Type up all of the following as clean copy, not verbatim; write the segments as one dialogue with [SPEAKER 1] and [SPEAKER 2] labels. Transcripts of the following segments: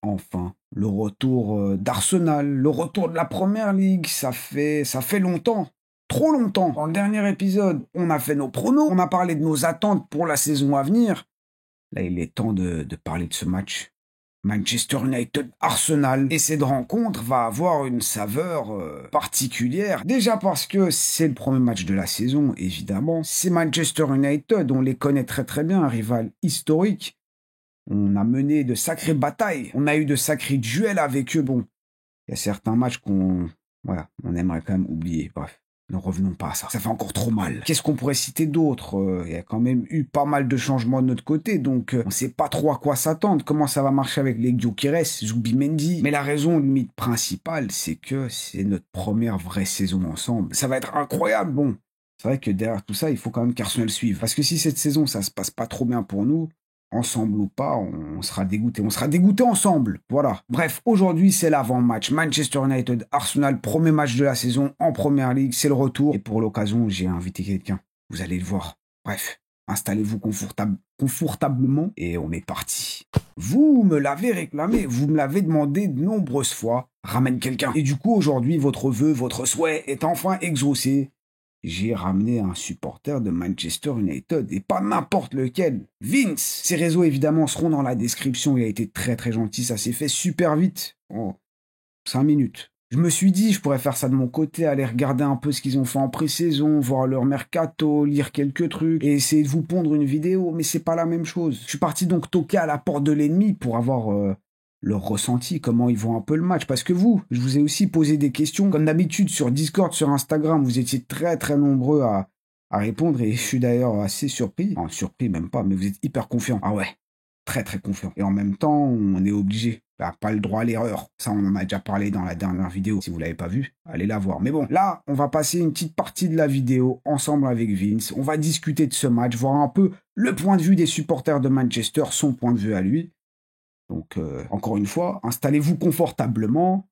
[SPEAKER 1] Enfin, le retour d'Arsenal, le retour de la Première Ligue, ça fait longtemps, trop longtemps. Dans le dernier épisode, on a fait nos pronos, on a parlé de nos attentes pour la saison à venir. Là, il est temps de parler de ce match. Manchester United-Arsenal. Et cette rencontre va avoir une saveur particulière. Déjà parce que c'est le premier match de la saison, évidemment. C'est Manchester United, on les connaît très très bien, un rival historique. On a mené de sacrées batailles, on a eu de sacrés duels avec eux. Bon, il y a certains matchs on aimerait quand même oublier. Bref, ne revenons pas à ça. Ça fait encore trop mal. Qu'est-ce qu'on pourrait citer d'autre? Il y a quand même eu pas mal de changements de notre côté, donc on sait pas trop à quoi s'attendre. Comment ça va marcher avec les Gyökeres, Zubimendi. Mais la raison limite principale, c'est que c'est notre première vraie saison ensemble. Ça va être incroyable, bon. C'est vrai que derrière tout ça, il faut quand même qu'Arsenal suive. Parce que si cette saison, ça se passe pas trop bien pour nous, ensemble ou pas, on sera dégoûté. On sera dégoûté ensemble. Voilà. Bref, aujourd'hui, c'est l'avant-match. Manchester United, Arsenal, premier match de la saison en Première Ligue. C'est le retour. Et pour l'occasion, j'ai invité quelqu'un. Vous allez le voir. Bref, installez-vous confortablement et on est parti. Vous me l'avez réclamé, vous me l'avez demandé de nombreuses fois. Ramène quelqu'un. Et du coup, aujourd'hui, votre vœu, votre souhait est enfin exaucé. J'ai ramené un supporter de Manchester United, et pas n'importe lequel, Vince. Ses réseaux évidemment seront dans la description, il a été très très gentil, ça s'est fait super vite, en 5 minutes. Je me suis dit, je pourrais faire ça de mon côté, aller regarder un peu ce qu'ils ont fait en pré-saison, voir leur mercato, lire quelques trucs, et essayer de vous pondre une vidéo, mais c'est pas la même chose. Je suis parti donc toquer à la porte de l'ennemi pour avoir leur ressenti, comment ils voient un peu le match. Parce que vous, je vous ai aussi posé des questions, comme d'habitude sur Discord, sur Instagram, vous étiez très très nombreux à répondre, et je suis d'ailleurs assez surpris. Enfin, surpris même pas, mais vous êtes hyper confiants. Ah ouais, très très confiants. Et en même temps, on est obligé. Pas le droit à l'erreur. Ça, on en a déjà parlé dans la dernière vidéo. Si vous l'avez pas vu, allez la voir. Mais bon, là, on va passer une petite partie de la vidéo ensemble avec Vince. On va discuter de ce match, voir un peu le point de vue des supporters de Manchester, son point de vue à lui. Donc, encore une fois, installez-vous confortablement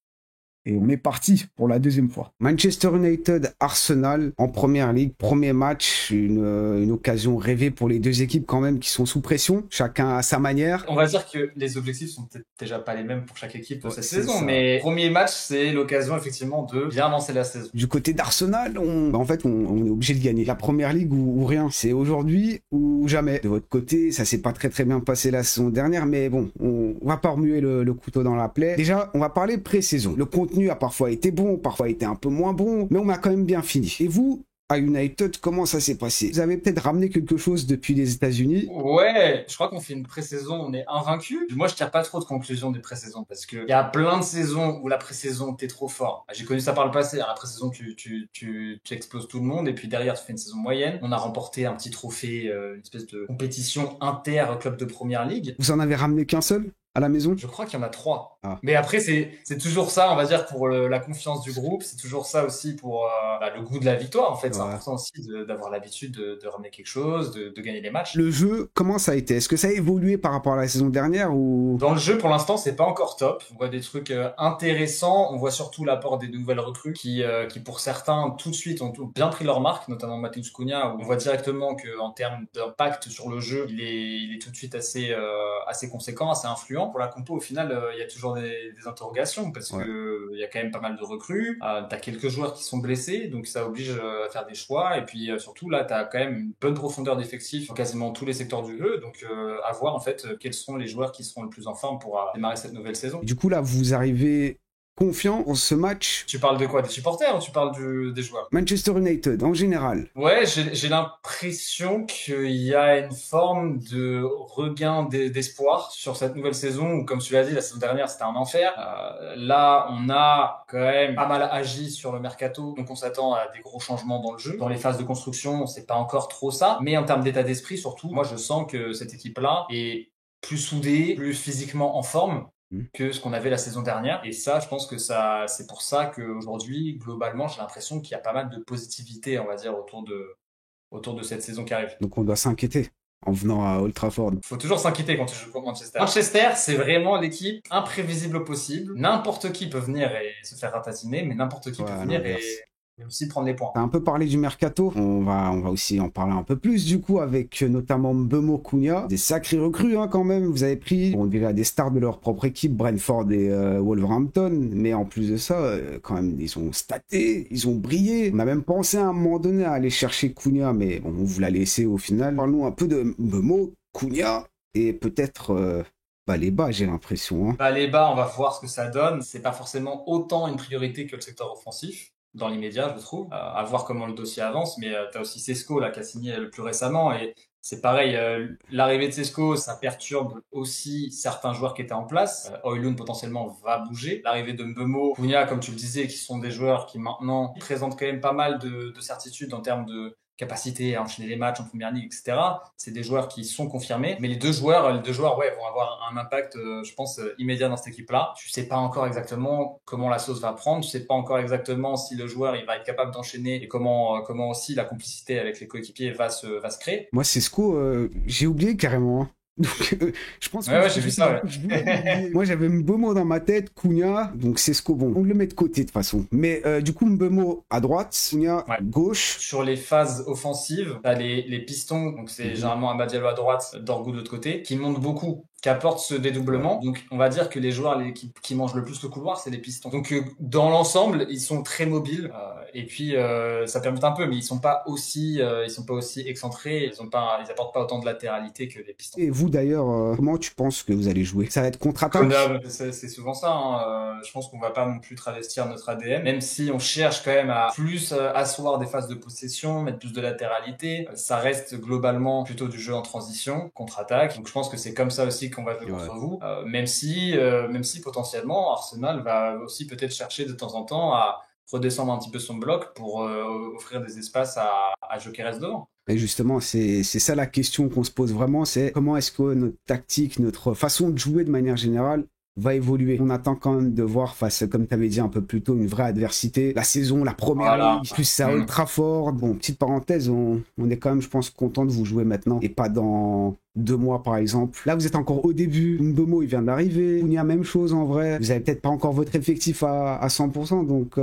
[SPEAKER 1] et on est parti pour la deuxième fois. Manchester United, Arsenal en Première Ligue, premier match, une occasion rêvée pour les deux équipes quand même qui sont sous pression, chacun à sa manière.
[SPEAKER 2] On va dire que les objectifs sont peut-être déjà pas les mêmes pour chaque équipe de cette
[SPEAKER 1] c'est
[SPEAKER 2] saison,
[SPEAKER 1] ça.
[SPEAKER 2] mais premier match, c'est l'occasion effectivement de bien lancer la saison.
[SPEAKER 1] Du côté d'Arsenal, on est obligé de gagner. La Première Ligue ou rien, c'est aujourd'hui ou jamais. De votre côté, ça s'est pas très très bien passé la saison dernière, mais bon, on va pas remuer le couteau dans la plaie. Déjà, on va parler pré-saison. Le contenu a parfois été bon, parfois été un peu moins bon, mais on a quand même bien fini. Et vous, à United, comment ça s'est passé? Vous avez peut-être ramené quelque chose depuis les États-Unis?
[SPEAKER 2] Ouais, je crois qu'on fait une pré-saison, on est invaincu. Moi, je tire pas trop de conclusions des pré-saisons parce que il y a plein de saisons où la pré-saison t'es trop fort. J'ai connu ça par le passé. La pré-saison, tu exploses tout le monde et puis derrière, tu fais une saison moyenne. On a remporté un petit trophée, une espèce de compétition inter-club de première ligue.
[SPEAKER 1] Vous en avez ramené qu'un seul à la maison?
[SPEAKER 2] Je crois qu'il y en a 3.
[SPEAKER 1] Ah.
[SPEAKER 2] Mais après, c'est toujours ça, on va dire, pour la confiance du groupe. C'est toujours ça aussi pour le goût de la victoire, en fait. C'est important aussi d'avoir l'habitude de ramener quelque chose, de gagner les matchs.
[SPEAKER 1] Le jeu, comment ça a été? Est-ce que ça a évolué par rapport à la saison dernière ou...
[SPEAKER 2] Dans le jeu, pour l'instant, c'est pas encore top. On voit des trucs intéressants. On voit surtout l'apport des nouvelles recrues qui pour certains, tout de suite, ont bien pris leur marque, notamment Matheus Cunha, où on voit directement qu'en termes d'impact sur le jeu, il est tout de suite assez conséquent, assez influent. Pour la compo, au final, il y a toujours des interrogations parce que il y a quand même pas mal de recrues. T'as quelques joueurs qui sont blessés, donc ça oblige à faire des choix. Et puis surtout là, t'as quand même une bonne profondeur d'effectifs dans quasiment tous les secteurs du jeu. Donc à voir en fait quels sont les joueurs qui seront le plus en forme pour démarrer cette nouvelle saison.
[SPEAKER 1] Et du coup là, vous arrivez confiant en ce match?
[SPEAKER 2] Tu parles de quoi? Des supporters ou tu parles des joueurs?
[SPEAKER 1] Manchester United, en général.
[SPEAKER 2] Ouais, j'ai l'impression qu'il y a une forme de regain d'espoir sur cette nouvelle saison où, comme tu l'as dit, la saison dernière, c'était un enfer. Là, on a quand même pas mal agi sur le mercato, donc on s'attend à des gros changements dans le jeu. Dans les phases de construction, c'est pas encore trop ça, mais en termes d'état d'esprit, surtout, moi, je sens que cette équipe-là est plus soudée, plus physiquement en forme que ce qu'on avait la saison dernière. Et ça, je pense que c'est pour ça qu'aujourd'hui, globalement, j'ai l'impression qu'il y a pas mal de positivité, on va dire, autour de cette saison qui arrive.
[SPEAKER 1] Donc on doit s'inquiéter en venant à Old Trafford.
[SPEAKER 2] Faut toujours s'inquiéter quand tu joues contre Manchester. Manchester, c'est vraiment l'équipe imprévisible au possible. N'importe qui peut venir et se faire ratatiner, mais n'importe qui peut venir et aussi prendre les points.
[SPEAKER 1] T'as un peu parlé du mercato, on va aussi en parler un peu plus du coup avec notamment Mbeumo, Cunha, des sacrés recrues quand même, vous avez pris, on dirait des stars de leur propre équipe, Brentford et Wolverhampton, mais en plus de ça, quand même, ils ont staté, ils ont brillé, on a même pensé à un moment donné à aller chercher Cunha, mais bon, on vous l'a laissé au final. Parle-nous un peu de Mbeumo, Cunha, et peut-être... les bas, j'ai l'impression.
[SPEAKER 2] Les bas, on va voir ce que ça donne. C'est pas forcément autant une priorité que le secteur offensif, dans l'immédiat, je trouve. À voir comment le dossier avance, mais tu as aussi Sesco là, qui a signé le plus récemment, et c'est pareil, l'arrivée de Sesco, ça perturbe aussi certains joueurs qui étaient en place. Højlund potentiellement va bouger. L'arrivée de Mbeumo, Cunha, comme tu le disais, qui sont des joueurs qui maintenant présentent quand même pas mal de certitudes en termes de capacité à enchaîner les matchs en première ligue, etc. C'est des joueurs qui sont confirmés, mais les deux joueurs, ouais, vont avoir un impact, je pense, immédiat dans cette équipe-là. Tu sais pas encore exactement comment la sauce va prendre, tu sais pas encore exactement si le joueur il va être capable d'enchaîner et comment aussi la complicité avec les coéquipiers va se créer.
[SPEAKER 1] Moi, Sesco, j'ai oublié carrément. Donc, je pense que
[SPEAKER 2] ouais, j'ai vu ça. Ouais.
[SPEAKER 1] Moi, j'avais Mbeumo dans ma tête, Cunha, donc Sesco, bon, on le met de côté de toute façon. Mais du coup, Mbeumo à droite, Cunha gauche.
[SPEAKER 2] Sur les phases offensives, t'as les pistons, donc c'est généralement Amad Diallo à droite, Dorgu de l'autre côté, qui montent beaucoup, qui apportent ce dédoublement. Donc, on va dire que les joueurs qui mangent le plus le couloir, c'est les pistons. Donc, dans l'ensemble, ils sont très mobiles. Et puis, ça permet un peu, mais ils sont pas aussi excentrés. Ils apportent pas autant de latéralité que les pistons.
[SPEAKER 1] Et vous d'ailleurs, comment tu penses que vous allez jouer? Ça va être contre-attaque?
[SPEAKER 2] C'est souvent ça. Je pense qu'on va pas non plus travestir notre ADN, même si on cherche quand même à plus asseoir des phases de possession, mettre plus de latéralité. Ça reste globalement plutôt du jeu en transition, contre-attaque. Donc je pense que c'est comme ça aussi qu'on va jouer contre vous. Même si potentiellement Arsenal va aussi peut-être chercher de temps en temps à redescendre un petit peu son bloc pour offrir des espaces à Gyökeres devant.
[SPEAKER 1] Et justement, c'est ça la question qu'on se pose vraiment, c'est comment est-ce que notre tactique, notre façon de jouer de manière générale va évoluer. On attend quand même de voir face, comme tu avais dit un peu plus tôt, une vraie adversité. La saison, la première ligue, plus ça Old Trafford. Bon, petite parenthèse, on est quand même, je pense, content de vous jouer maintenant et pas dans 2 mois par exemple. Là, vous êtes encore au début. Mbeumo, il vient d'arriver. Cunha, même chose en vrai. Vous avez peut-être pas encore votre effectif à 100%. Donc,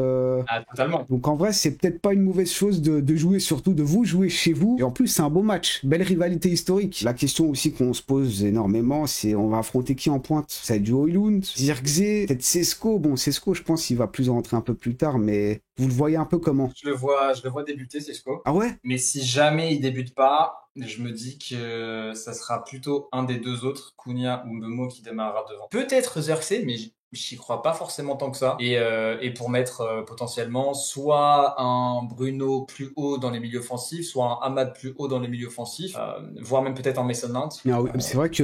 [SPEAKER 2] totalement.
[SPEAKER 1] Donc en vrai, c'est peut-être pas une mauvaise chose de jouer, surtout de vous jouer chez vous. Et en plus, c'est un beau match. Belle rivalité historique. La question aussi qu'on se pose énormément, c'est on va affronter qui en pointe? Ça va être du Højlund, Zirkzee, peut-être Sesco. Bon, Sesco, je pense qu'il va plus rentrer un peu plus tard, mais vous le voyez un peu comment?
[SPEAKER 2] Je le vois débuter, Sesco.
[SPEAKER 1] Ah ouais?
[SPEAKER 2] Mais si jamais il débute pas, je me dis que ça sera plutôt un des deux autres, Cunha ou Mbeumo, qui démarrera devant. Peut-être Zirkzee, mais j'y crois pas forcément tant que ça. Et pour mettre potentiellement soit un Bruno plus haut dans les milieux offensifs, soit un Amad plus haut dans les milieux offensifs, voire même peut-être un Mason Mount.
[SPEAKER 1] Ah oui, c'est vrai que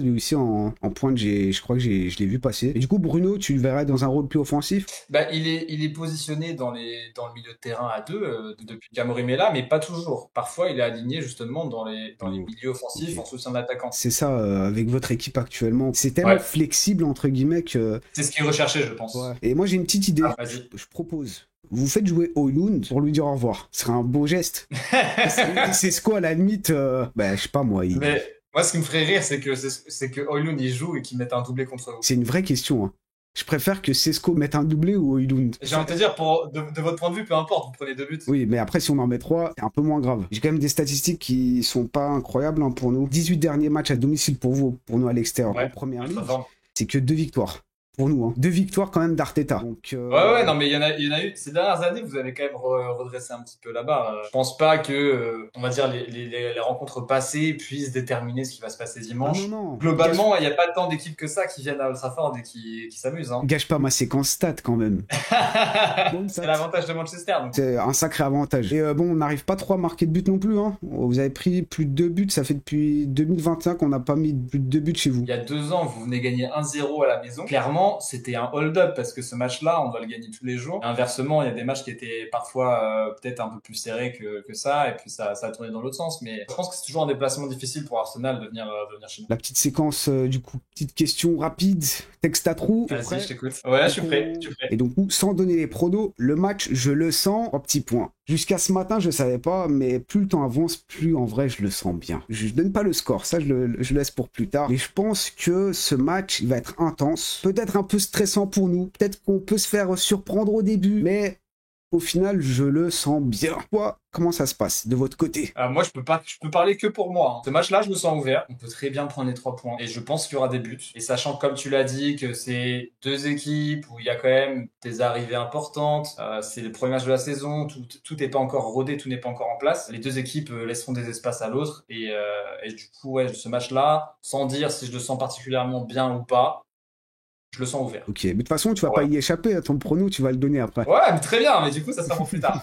[SPEAKER 1] lui aussi en pointe, je crois que je l'ai vu passer. Et du coup, Bruno, tu le verrais dans un rôle plus offensif?
[SPEAKER 2] Il est positionné dans le milieu de terrain à deux depuis qu'Amorim est là, mais pas toujours. Parfois, il est aligné justement dans les milieux offensifs en soutien d'attaquant.
[SPEAKER 1] C'est ça, avec votre équipe actuellement. C'est tellement flexible, entre guillemets, que...
[SPEAKER 2] C'est ce qui est recherché, je pense.
[SPEAKER 1] Ouais. Et moi, j'ai une petite idée. Je propose. Vous faites jouer Højlund pour lui dire au revoir. Ce serait un beau geste. C'est ce quoi, à la limite, je sais pas moi.
[SPEAKER 2] Mais moi, ce qui me ferait rire, c'est que Højlund il joue et qu'il mette un doublé contre vous.
[SPEAKER 1] C'est une vraie question. Hein. Je préfère que Sesco mette un doublé ou Højlund.
[SPEAKER 2] J'ai envie de te dire, de votre point de vue, peu importe, vous prenez 2 buts.
[SPEAKER 1] Oui, mais après, si on en met 3, c'est un peu moins grave. J'ai quand même des statistiques qui sont pas incroyables pour nous. 18 derniers matchs à domicile pour nous à l'extérieur. En première ligue, c'est que 2 victoires. Pour nous, 2 victoires quand même d'Arteta. Donc,
[SPEAKER 2] Ouais, non, mais il y en a eu. Ces dernières années, vous avez quand même redressé un petit peu la barre. Je pense pas que, on va dire, les rencontres passées puissent déterminer ce qui va se passer dimanche.
[SPEAKER 1] Non.
[SPEAKER 2] Globalement, il n'y a pas tant d'équipes que ça qui viennent à Old Trafford et qui s'amusent. Hein.
[SPEAKER 1] Gâche pas ma séquence stat quand même.
[SPEAKER 2] C'est l'avantage de Manchester. Donc.
[SPEAKER 1] C'est un sacré avantage. Et on n'arrive pas trop à marquer de but non plus. Hein. Vous avez pris plus de 2 buts. Ça fait depuis 2021 qu'on n'a pas mis plus de 2 buts chez vous.
[SPEAKER 2] Il y a 2 ans, vous venez gagner 1-0 à la maison. Clairement, c'était un hold-up parce que ce match-là, on doit le gagner tous les jours. Et inversement, il y a des matchs qui étaient parfois peut-être un peu plus serrés que ça, et puis ça a tourné dans l'autre sens. Mais je pense que c'est toujours un déplacement difficile pour Arsenal de venir chez nous.
[SPEAKER 1] La petite séquence, du coup, petite question rapide, texte à trous.
[SPEAKER 2] Vas-y, je t'écoute. Ouais, je suis prêt.
[SPEAKER 1] Et donc, sans donner les pronos, le match, je le sens, 3 petits points. Jusqu'à ce matin, je savais pas, mais plus le temps avance, plus en vrai, je le sens bien. Je donne pas le score, ça, je laisse pour plus tard. Mais je pense que ce match, il va être intense. Peut-être un peu stressant pour nous. Peut-être qu'on peut se faire surprendre au début, mais au final, je le sens bien. Toi, comment ça se passe de votre côté?
[SPEAKER 2] Moi, je peux parler que pour moi, hein. Ce match-là, je me sens ouvert. On peut très bien prendre les 3 points. Et je pense qu'il y aura des buts. Et sachant, comme tu l'as dit, que c'est deux équipes où il y a quand même des arrivées importantes. C'est le premier match de la saison. Tout n'est pas encore rodé, tout n'est pas encore en place. Les deux équipes laisseront des espaces à l'autre. Et du coup, ouais, ce match-là, sans dire si je le sens particulièrement bien ou pas, je le sens ouvert.
[SPEAKER 1] Ok, mais de toute façon, tu vas pas y échapper à ton prono, tu vas le donner après.
[SPEAKER 2] Ouais, mais très bien. Mais du coup, ça sera pour plus tard.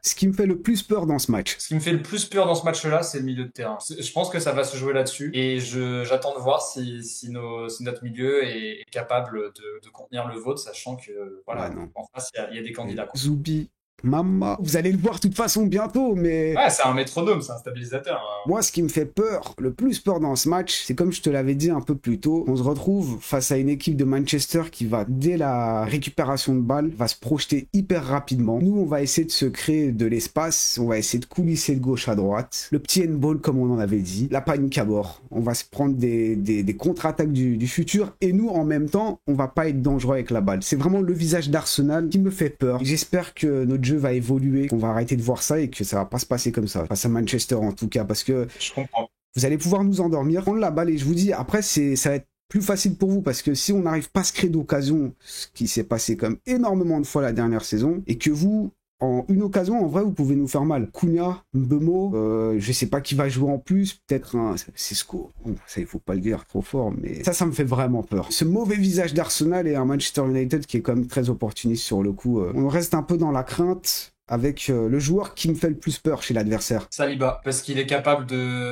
[SPEAKER 1] Ce qui me fait le plus peur dans ce match.
[SPEAKER 2] Ce qui me fait le plus peur dans ce match-là, c'est le milieu de terrain. Je pense que ça va se jouer là-dessus et j'attends de voir si notre milieu est capable de contenir le vôtre, sachant que voilà,
[SPEAKER 1] Ouais, non.
[SPEAKER 2] en face il y a des candidats, quoi.
[SPEAKER 1] Zoubi, Mama, vous allez le voir de toute façon bientôt, mais...
[SPEAKER 2] Ouais, c'est un métronome, c'est un stabilisateur, hein.
[SPEAKER 1] Moi, ce qui me fait peur, le plus peur dans ce match, c'est comme je te l'avais dit un peu plus tôt, on se retrouve face à une équipe de Manchester qui va, dès la récupération de balle, va se projeter hyper rapidement. Nous, on va essayer de se créer de l'espace, on va essayer de coulisser de gauche à droite. Le petit handball, comme on en avait dit, la panique à bord. On va se prendre des contre-attaques du futur, et nous, en même temps, on va pas être dangereux avec la balle. C'est vraiment le visage d'Arsenal qui me fait peur. J'espère que notre jeu va évoluer, qu'on va arrêter de voir ça et que ça va pas se passer comme ça, face à Manchester en tout cas, parce que
[SPEAKER 2] je comprends.
[SPEAKER 1] Vous allez pouvoir nous endormir, prendre la balle, et je vous dis, après, ça va être plus facile pour vous, parce que si on n'arrive pas à se créer d'occasion, ce qui s'est passé comme énormément de fois la dernière saison, et que vous, en une occasion, en vrai, vous pouvez nous faire mal. Cunha, Mbeumo, je sais pas qui va jouer en plus, peut-être un Sesco. Bon, ça, il faut pas le dire trop fort, mais ça me fait vraiment peur. Ce mauvais visage d'Arsenal et un Manchester United qui est quand même très opportuniste sur le coup. On reste un peu dans la crainte avec le joueur qui me fait le plus peur chez l'adversaire.
[SPEAKER 2] Saliba, parce qu'il est capable de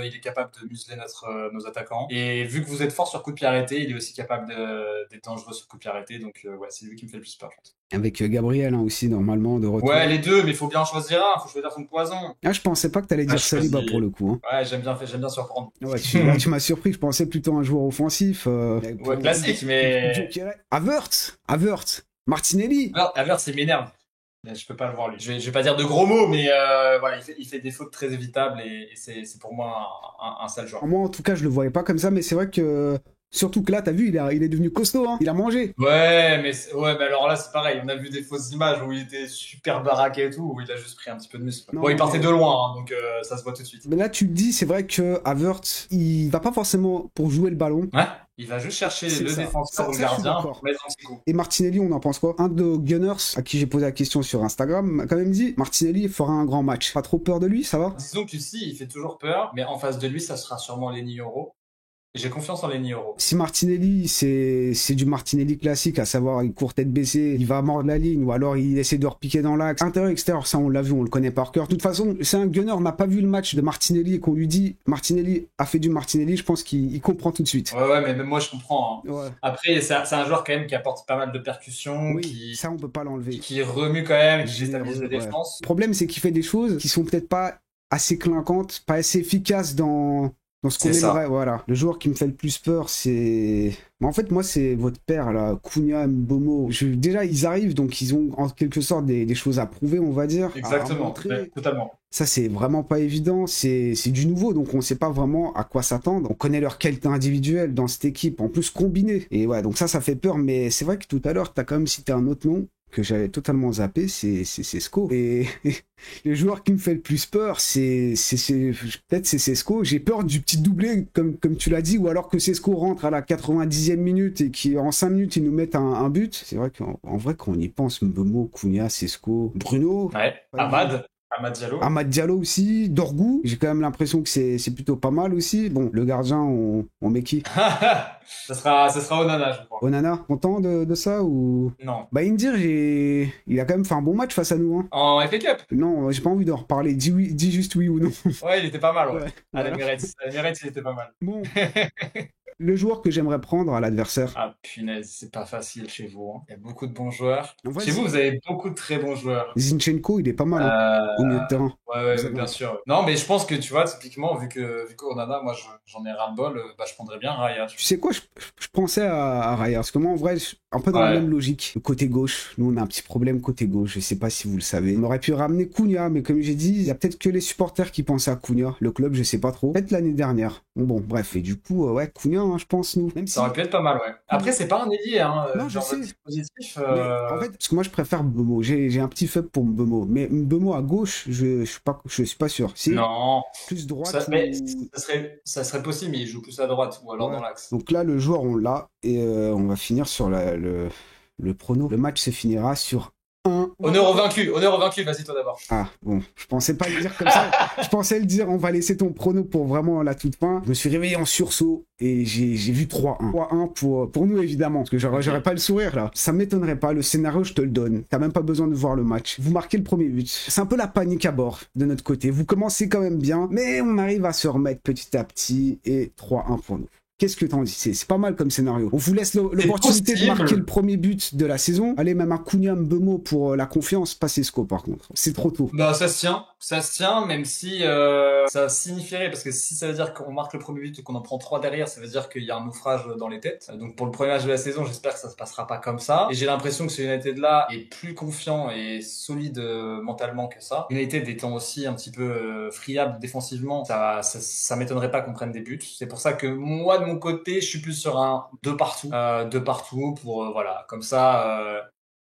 [SPEAKER 2] museler nos attaquants. Et vu que vous êtes fort sur coup de pied arrêté, il est aussi capable d'être dangereux sur coup de pied arrêté. Donc ouais, c'est lui qui me fait le plus peur, je pense.
[SPEAKER 1] Avec Gabriel aussi, normalement, de retour.
[SPEAKER 2] Ouais, les deux, mais il faut bien choisir un, faut choisir son poison.
[SPEAKER 1] Ah, je pensais pas que t'allais dire Saliba pour le coup. Hein.
[SPEAKER 2] Ouais, j'aime bien surprendre.
[SPEAKER 1] Ouais, tu m'as surpris, je pensais plutôt à un joueur offensif.
[SPEAKER 2] Ouais, classique, mais...
[SPEAKER 1] Havertz, Martinelli.
[SPEAKER 2] Havertz, il m'énerve. Je peux pas le voir, lui. Je vais pas dire de gros mots, mais voilà, il fait des fautes très évitables et c'est pour moi un sale joueur.
[SPEAKER 1] Moi, en tout cas, je le voyais pas comme ça, mais c'est vrai que... Surtout que là, t'as vu, il est devenu costaud, hein. Il a mangé.
[SPEAKER 2] Ouais, mais alors là, c'est pareil. On a vu des fausses images où il était super baraqué et tout, où il a juste pris un petit peu de muscle. Non, bon, il partait de loin, hein, donc ça se voit tout de suite.
[SPEAKER 1] Mais là, tu te dis, c'est vrai que Havertz, il va pas forcément pour jouer le ballon.
[SPEAKER 2] Ouais. Il va juste chercher le défenseur ou le gardien pour mettre un petit coup.
[SPEAKER 1] Et Martinelli, on en pense quoi? Un de Gunners, à qui j'ai posé la question sur Instagram, m'a quand même dit Martinelli fera un grand match. Pas trop peur de lui, ça va?
[SPEAKER 2] Disons que si, il fait toujours peur, mais en face de lui, ça sera sûrement Lenny Yoro. J'ai confiance en Lenny Yoro.
[SPEAKER 1] Si Martinelli, c'est du Martinelli classique, à savoir il court tête baissée, il va mordre la ligne, ou alors il essaie de repiquer dans l'axe. Intérieur-extérieur, ça on l'a vu, on le connaît par cœur. De toute façon, c'est un gunner, on n'a pas vu le match de Martinelli et qu'on lui dit Martinelli a fait du Martinelli, je pense qu'il comprend tout de suite.
[SPEAKER 2] Ouais, mais même moi je comprends. Hein.
[SPEAKER 1] Ouais.
[SPEAKER 2] Après, c'est un joueur quand même qui apporte pas mal de percussions,
[SPEAKER 1] oui, ça on peut pas l'enlever.
[SPEAKER 2] Qui remue quand même, qui déstabilise la défense.
[SPEAKER 1] Le problème, c'est qu'il fait des choses qui sont peut-être pas assez clinquantes, pas assez efficaces dans ce qu'on aimerait, voilà. Le joueur qui me fait le plus peur, c'est... En fait, moi, c'est votre père, là, Cunha, Mbeumo. Déjà, ils arrivent, donc ils ont en quelque sorte des choses à prouver, on va dire.
[SPEAKER 2] Exactement, totalement.
[SPEAKER 1] Ça, c'est vraiment pas évident. C'est du nouveau, donc on sait pas vraiment à quoi s'attendre. On connaît leur qualité individuelle dans cette équipe, en plus combinée. Et ouais, donc ça fait peur, mais c'est vrai que tout à l'heure, t'as quand même cité un autre nom que j'avais totalement zappé, c'est Sesco. Et le joueur qui me fait le plus peur, peut-être c'est Sesco. J'ai peur du petit doublé, comme tu l'as dit, ou alors que Sesco rentre à la 90e minute et qu'en 5 minutes, ils nous mettent un but. C'est vrai qu'en vrai, quand on y pense, Mbeumo, Cunha, Sesco, Bruno...
[SPEAKER 2] Ouais, Amad Diallo.
[SPEAKER 1] Amad Diallo aussi, Dorgu. J'ai quand même l'impression que c'est plutôt pas mal aussi. Bon, le gardien, on met qui?
[SPEAKER 2] Ça sera Onana, je crois.
[SPEAKER 1] Onana, content de ça ou?
[SPEAKER 2] Non.
[SPEAKER 1] Bah, Indir, il a quand même fait un bon match face à nous. Hein.
[SPEAKER 2] En FA Cup?
[SPEAKER 1] Non, j'ai pas envie d'en reparler. Dis juste oui ou non.
[SPEAKER 2] Ouais, il était pas mal, ouais. À
[SPEAKER 1] voilà.
[SPEAKER 2] l'Emirates, il était pas mal.
[SPEAKER 1] Bon. Le joueur que j'aimerais prendre à l'adversaire.
[SPEAKER 2] Ah punaise, c'est pas facile chez vous. Hein. Il y a beaucoup de bons joueurs.
[SPEAKER 1] En fait,
[SPEAKER 2] chez vous avez beaucoup de très bons joueurs.
[SPEAKER 1] Zinchenko, il est pas mal au milieu de terrain.
[SPEAKER 2] Ouais, bien sûr. Non, mais je pense que tu vois, typiquement, vu qu'Onana, moi j'en ai ras-le-bol, je prendrais bien Raya.
[SPEAKER 1] Tu sais quoi, je pensais à Raya, parce que moi en vrai, un peu dans la même logique. Le côté gauche, nous on a un petit problème côté gauche, je sais pas si vous le savez. On aurait pu ramener Cunha, mais comme j'ai dit, il y a peut-être que les supporters qui pensent à Cunha. Le club, je sais pas trop. Peut-être l'année dernière. Bon, bref, et du coup, ouais, Cunha, hein, je pense, nous. Même
[SPEAKER 2] Ça aurait pu être pas mal, ouais. Après, c'est pas un ailier, hein,
[SPEAKER 1] non, je
[SPEAKER 2] dans
[SPEAKER 1] sais.
[SPEAKER 2] votre dispositif.
[SPEAKER 1] Mais en fait, parce que moi je préfère Mbeumo. J'ai un petit faible pour Mbeumo. Mais Mbeumo à gauche, je suis pas sûr. C'est
[SPEAKER 2] Non.
[SPEAKER 1] plus droite
[SPEAKER 2] Mais
[SPEAKER 1] ou...
[SPEAKER 2] ça serait possible, mais il joue plus à droite ou alors
[SPEAKER 1] Ouais.
[SPEAKER 2] dans l'axe.
[SPEAKER 1] Donc là, le joueur, on l'a. Et on va finir sur le prono. Le match se finira sur 1.
[SPEAKER 2] Honneur au vaincu, vas-y toi d'abord.
[SPEAKER 1] Ah, bon, je pensais pas le dire comme ça. Je pensais le dire, on va laisser ton prono pour vraiment la toute fin. Je me suis réveillé en sursaut et j'ai vu 3-1. 3-1 pour nous, évidemment, parce que j'aurais pas le sourire, là. Ça m'étonnerait pas, le scénario, je te le donne. T'as même pas besoin de voir le match. Vous marquez le premier but. C'est un peu la panique à bord de notre côté. Vous commencez quand même bien, mais on arrive à se remettre petit à petit et 3-1 pour nous. Qu'est-ce que t'en dis? C'est pas mal comme scénario. On vous laisse l'opportunité de marquer le premier but de la saison. Allez, même un Cunha Mbeumo pour la confiance, pas Sesco par contre. C'est trop tôt.
[SPEAKER 2] Bah ça se tient, même si ça signifierait, parce que si ça veut dire qu'on marque le premier but et qu'on en prend 3 derrière, ça veut dire qu'il y a un naufrage dans les têtes. Donc pour le premier match de la saison, j'espère que ça se passera pas comme ça. Et j'ai l'impression que ce United-là est plus confiant et solide mentalement que ça. United étant aussi un petit peu friable défensivement, ça m'étonnerait pas qu'on prenne des buts. C'est pour ça que moi de mon côté, je suis plus sur un 2 partout, 2 partout pour voilà, comme ça.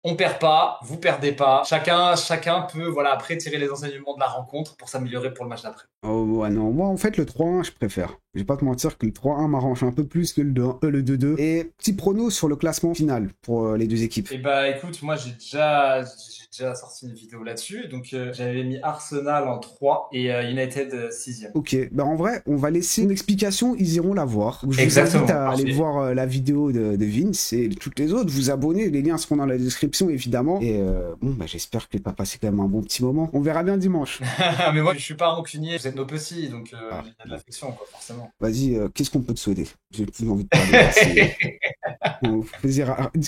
[SPEAKER 2] On perd pas, vous perdez pas. Chacun peut, voilà, après tirer les enseignements de la rencontre pour s'améliorer pour le match d'après.
[SPEAKER 1] Oh ouais, non, moi en fait le 3-1 je préfère. Je vais pas te mentir que le 3-1 m'arrange un peu plus que le 2-2. Et petit prono sur le classement final pour les deux équipes.
[SPEAKER 2] Et bah écoute, moi j'ai déjà sorti une vidéo là-dessus. Donc j'avais mis Arsenal en 3 et United 6e.
[SPEAKER 1] Ok, bah en vrai, on va laisser une explication, ils iront la voir. Je vous invite à aller voir la vidéo de Vince et toutes les autres, vous abonner, les liens seront dans la description évidemment. Et bon, bah j'espère que t'as passé quand même un bon petit moment. On verra bien dimanche.
[SPEAKER 2] Mais moi je suis pas rancunier, vous êtes nos petits, donc il y a de l'affection quoi, forcément.
[SPEAKER 1] Vas-y, qu'est-ce qu'on peut te souhaiter? J'ai plus envie de parler.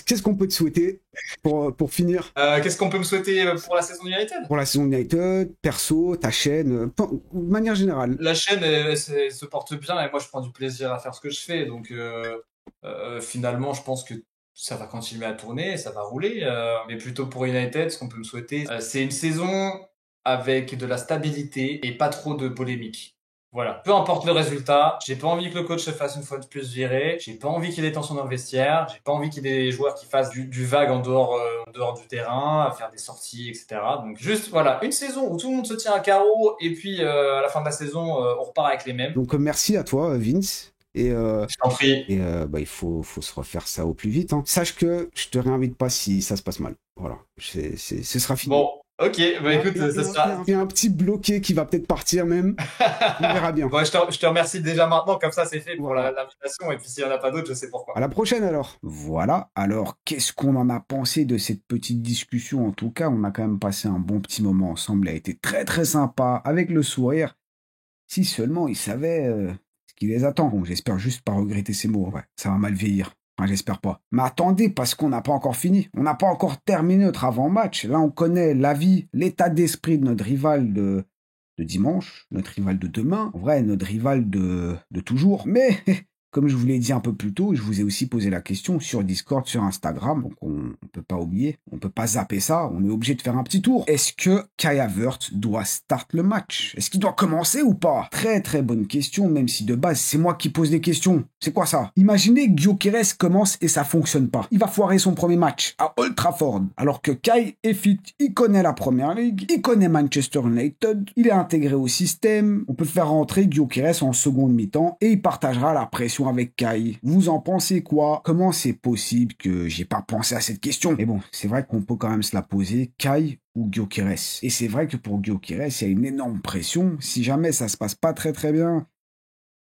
[SPEAKER 1] Qu'est-ce qu'on peut te souhaiter pour finir?
[SPEAKER 2] Qu'est-ce qu'on peut me souhaiter pour la saison United?
[SPEAKER 1] Pour la saison United, perso, ta chaîne, de manière générale.
[SPEAKER 2] La chaîne elle se porte bien et moi je prends du plaisir à faire ce que je fais, donc finalement je pense que ça va continuer à tourner, ça va rouler. Mais plutôt pour United, ce qu'on peut me souhaiter, c'est une saison avec de la stabilité et pas trop de polémique. Voilà. Peu importe le résultat, j'ai pas envie que le coach se fasse une fois de plus virer, j'ai pas envie qu'il y ait des tensions dans le vestiaire, j'ai pas envie qu'il y ait des joueurs qui fassent du vague en dehors du terrain, à faire des sorties, etc. Donc juste, voilà, une saison où tout le monde se tient à carreau et puis à la fin de la saison, on repart avec les mêmes.
[SPEAKER 1] Donc merci à toi, Vince. Et
[SPEAKER 2] je t'en prie.
[SPEAKER 1] Et bah, il faut se refaire ça au plus vite. Hein. Sache que je te réinvite pas si ça se passe mal. Voilà, ce sera fini.
[SPEAKER 2] Bon. Ok, bah écoute, ça sera...
[SPEAKER 1] Il y a un petit bloqué qui va peut-être partir même. On verra bien.
[SPEAKER 2] Bon, je te remercie déjà maintenant, comme ça c'est fait pour l'invitation, et puis s'il n'y en a pas d'autres, je sais pourquoi.
[SPEAKER 1] À la prochaine alors. Voilà, alors qu'est-ce qu'on en a pensé de cette petite discussion? En tout cas, on a quand même passé un bon petit moment ensemble, elle a été très très sympa, avec le sourire. Si seulement il savait ce qui les attend. Bon, j'espère juste pas regretter ces mots, ouais, ça va mal vieillir. Enfin, j'espère pas. Mais attendez, parce qu'on n'a pas encore fini. On n'a pas encore terminé notre avant-match. Là, on connaît l'avis, l'état d'esprit de notre rival de dimanche, notre rival de demain. En vrai, notre rival de toujours. Mais, comme je vous l'ai dit un peu plus tôt, je vous ai aussi posé la question sur Discord, sur Instagram. Donc, on ne peut pas oublier. On ne peut pas zapper ça. On est obligé de faire un petit tour. Est-ce que Kai Havertz doit start le match? Est-ce qu'il doit commencer ou pas? Très très bonne question, même si de base, c'est moi qui pose des questions. C'est quoi ça? Imaginez que Gyökeres commence et ça fonctionne pas. Il va foirer son premier match à Old Trafford. Alors que Kai est fit. Il connaît la Première Ligue. Il connaît Manchester United. Il est intégré au système. On peut faire rentrer Gyökeres en seconde mi-temps et il partagera la pression avec Kai. Vous en pensez quoi? Comment c'est possible que j'ai pas pensé à cette question? Mais bon, c'est vrai qu'on peut quand même se la poser. Kai ou Gyökeres? Et c'est vrai que pour Gyökeres, il y a une énorme pression. Si jamais ça se passe pas très très bien,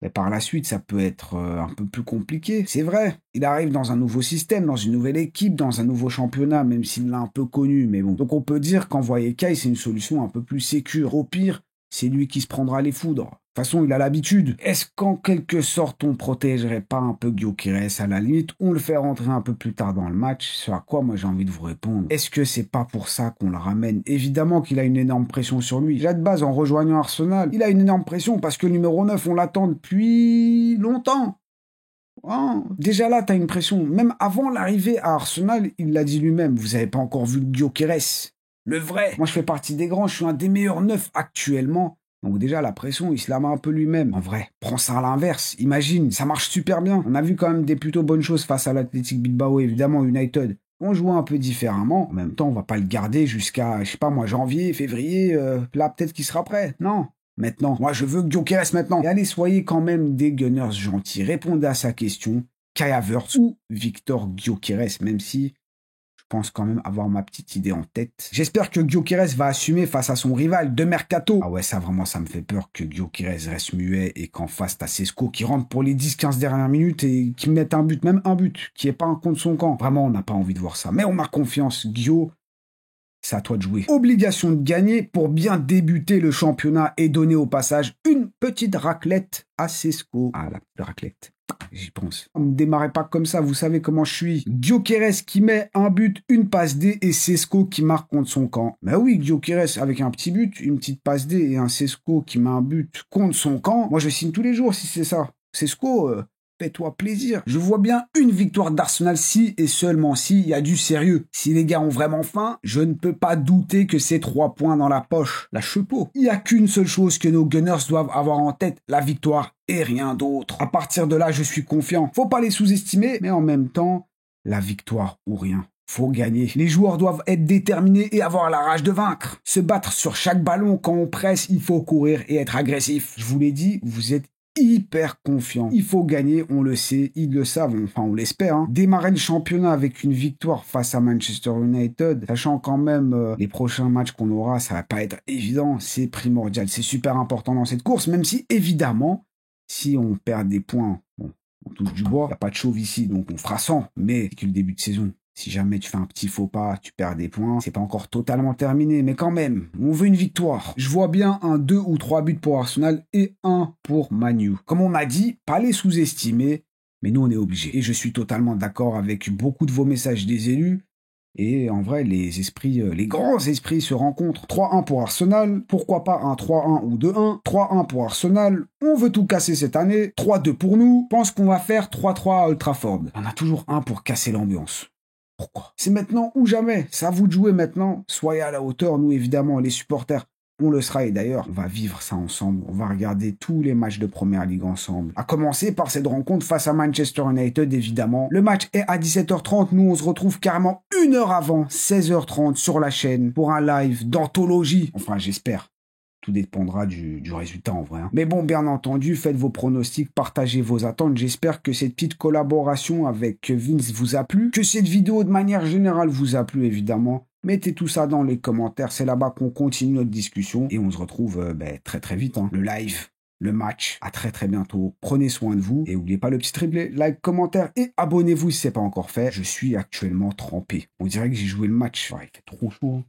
[SPEAKER 1] mais par la suite, ça peut être un peu plus compliqué. C'est vrai, il arrive dans un nouveau système, dans une nouvelle équipe, dans un nouveau championnat, même s'il l'a un peu connu, mais bon. Donc on peut dire qu'envoyer Kai, c'est une solution un peu plus sécure. Au pire, c'est lui qui se prendra les foudres. De toute façon, il a l'habitude. Est-ce qu'en quelque sorte, on protégerait pas un peu Gyökeres? À la limite, on le fait rentrer un peu plus tard dans le match, ce à quoi moi j'ai envie de vous répondre. Est-ce que c'est pas pour ça qu'on le ramène? Évidemment qu'il a une énorme pression sur lui. Déjà de base, en rejoignant Arsenal, il a une énorme pression parce que le numéro 9, on l'attend depuis longtemps. Oh, déjà là, t'as une pression. Même avant l'arrivée à Arsenal, il l'a dit lui-même, vous avez pas encore vu Gyökeres. Le vrai. Moi, je fais partie des grands, je suis un des meilleurs neufs actuellement. Donc déjà, la pression, il se la met un peu lui-même. En vrai, prends ça à l'inverse. Imagine, ça marche super bien. On a vu quand même des plutôt bonnes choses face à l'Athletic Bilbao, évidemment, United. On jouait un peu différemment. En même temps, on va pas le garder jusqu'à, je sais pas moi, janvier, février. Là, peut-être qu'il sera prêt. Non. Maintenant. Moi, je veux Gyökeres maintenant. Et allez, soyez quand même des Gunners gentils. Répondez à sa question. Kai Havertz ou Victor Gyökeres, même si je pense quand même avoir ma petite idée en tête. J'espère que Gyökeres va assumer face à son rival de Mercato. Ah ouais, ça vraiment, ça me fait peur que Gyökeres reste muet et qu'en face, t'as Sesco qui rentre pour les 10-15 dernières minutes et qui mette un but, même un but, qui est pas un contre son camp. Vraiment, on n'a pas envie de voir ça. Mais on a confiance, Gyo. C'est à toi de jouer. Obligation de gagner pour bien débuter le championnat et donner au passage une petite raclette à Sesco. Ah, la petite raclette. J'y pense. Ne démarrez pas comme ça, vous savez comment je suis. Gyökeres qui met un but, une passe D et Sesco qui marque contre son camp. Mais oui, Gyökeres avec un petit but, une petite passe D et un Sesco qui met un but contre son camp. Moi, je signe tous les jours si c'est ça. Sesco, fais-toi plaisir. Je vois bien une victoire d'Arsenal si et seulement si il y a du sérieux. Si les gars ont vraiment faim, je ne peux pas douter que c'est 3 points dans la poche. La chepeau. Il n'y a qu'une seule chose que nos Gunners doivent avoir en tête, la victoire et rien d'autre. À partir de là, je suis confiant. Faut pas les sous-estimer, mais en même temps, la victoire ou rien. Faut gagner. Les joueurs doivent être déterminés et avoir la rage de vaincre. Se battre sur chaque ballon quand on presse, il faut courir et être agressif. Je vous l'ai dit, vous êtes hyper confiant. Il faut gagner, on le sait, ils le savent, enfin on l'espère. Hein. Démarrer le championnat avec une victoire face à Manchester United, sachant quand même les prochains matchs qu'on aura, ça va pas être évident, c'est primordial, c'est super important dans cette course, même si évidemment, si on perd des points, bon, on touche du bois, il n'y a pas de chauve ici, donc on fera 100, mais c'est que le début de saison. Si jamais tu fais un petit faux pas, tu perds des points, c'est pas encore totalement terminé, mais quand même, on veut une victoire. Je vois bien un 2 ou 3 buts pour Arsenal et un pour Man U. Comme on m'a dit, pas les sous-estimer, mais nous on est obligés. Et je suis totalement d'accord avec beaucoup de vos messages des élus. Et en vrai, les esprits, les grands esprits se rencontrent. 3-1 pour Arsenal, pourquoi pas un 3-1 ou 2-1. 3-1 pour Arsenal, on veut tout casser cette année. 3-2 pour nous, pense qu'on va faire 3-3 à Old Trafford. On a toujours un pour casser l'ambiance. Pourquoi? C'est maintenant ou jamais. C'est à vous de jouer maintenant. Soyez à la hauteur. Nous, évidemment, les supporters, on le sera. Et d'ailleurs, on va vivre ça ensemble. On va regarder tous les matchs de Première Ligue ensemble. À commencer par cette rencontre face à Manchester United, évidemment. Le match est à 17h30. Nous, on se retrouve carrément 1 heure avant, 16h30 sur la chaîne pour un live d'anthologie. Enfin, j'espère. Tout dépendra du résultat en vrai. Hein. Mais bon, bien entendu, faites vos pronostics, partagez vos attentes. J'espère que cette petite collaboration avec Vince vous a plu, que cette vidéo de manière générale vous a plu évidemment. Mettez tout ça dans les commentaires, c'est là-bas qu'on continue notre discussion et on se retrouve très très vite. Hein. Le live, le match, à très très bientôt. Prenez soin de vous et n'oubliez pas le petit triplé, like, commentaire et abonnez-vous si ce n'est pas encore fait. Je suis actuellement trempé. On dirait que j'ai joué le match. Ouais, il fait trop chaud.